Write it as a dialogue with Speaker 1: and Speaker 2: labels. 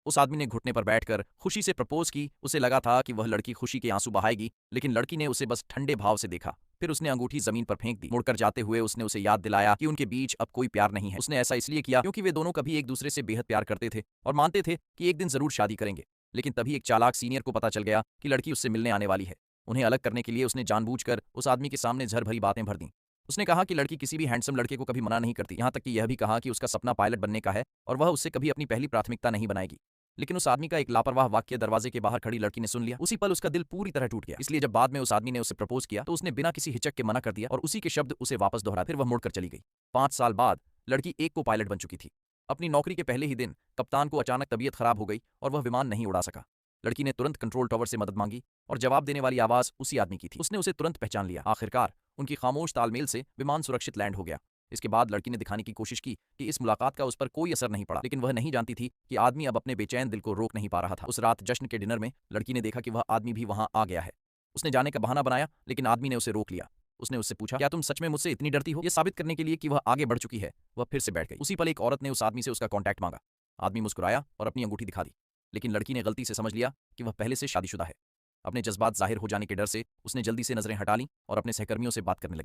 Speaker 1: उस आदमी ने घुटने पर बैठकर खुशी से प्रपोज की। उसे लगा था कि वह लड़की खुशी के आंसू बहाएगी, लेकिन लड़की ने उसे बस ठंडे भाव से देखा। फिर उसने अंगूठी जमीन पर फेंक दी। मुड़कर जाते हुए उसने उसे याद दिलाया कि उनके बीच अब कोई प्यार नहीं है। उसने ऐसा इसलिए किया क्योंकि वे दोनों कभी एक दूसरे से बेहद प्यार करते थे और मानते थे कि एक दिन जरूर शादी करेंगे। लेकिन तभी एक चालाक सीनियर को पता चल गया कि लड़की उससे मिलने आने वाली है। उन्हें अलग करने के लिए उसने जानबूझकर उस आदमी के सामने झर भरी बातें भर दी। उसने कहा कि लड़की किसी भी हैंडसम लड़के को कभी मना नहीं करती, यहाँ तक कि यह भी कहा कि उसका सपना पायलट बनने का है और वह उससे कभी अपनी पहली प्राथमिकता नहीं बनाएगी। लेकिन उस आदमी का एक लापरवाह वाक्य दरवाजे के बाहर खड़ी लड़की ने सुन लिया। उसी पल उसका दिल पूरी तरह टूट गया। इसलिए जब बाद में उस आदमी ने उसे प्रपोज किया तो उसने बिना किसी हिचक के मना कर दिया और उसी के शब्द उसे वापस दोहरा। फिर वह मुड़कर चली गई। 5 साल बाद लड़की एक को पायलट बन चुकी थी। अपनी नौकरी के पहले ही दिन कप्तान को अचानक तबीयत खराब हो गई और वह विमान नहीं उड़ा सका। लड़की ने तुरंत कंट्रोल टावर से मदद मांगी और जवाब देने वाली आवाज उसी आदमी की थी। उसने उसे तुरंत पहचान लिया। आखिरकार उनकी खामोश तालमेल से विमान सुरक्षित लैंड हो गया। इसके बाद लड़की ने दिखाने की कोशिश की कि इस मुलाकात का उस पर कोई असर नहीं पड़ा, लेकिन वह नहीं जानती थी कि आदमी अब अपने बेचैन दिल को रोक नहीं पा रहा था। उस रात जश्न के डिनर में लड़की ने देखा कि वह आदमी भी वहां आ गया है। उसने जाने का बहाना बनाया, लेकिन आदमी ने उसे रोक लिया। उसने उससे पूछा, क्या तुम सच में मुझसे इतनी डरती हो? यह साबित करने के लिए कि वह आगे बढ़ चुकी है, वह फिर से बैठ गई। उसी पल एक औरत ने उस आदमी से उसका कॉन्टैक्ट मांगा। आदमी मुस्कुराया और अपनी अंगूठी दिखा दी, लेकिन लड़की ने गलती से समझ लिया कि वह पहले से शादीशुदा है। अपने जज्बात जाहिर हो जाने के डर से उसने जल्दी से नजरें हटा लीं और अपने सहकर्मियों से बात करने लगी।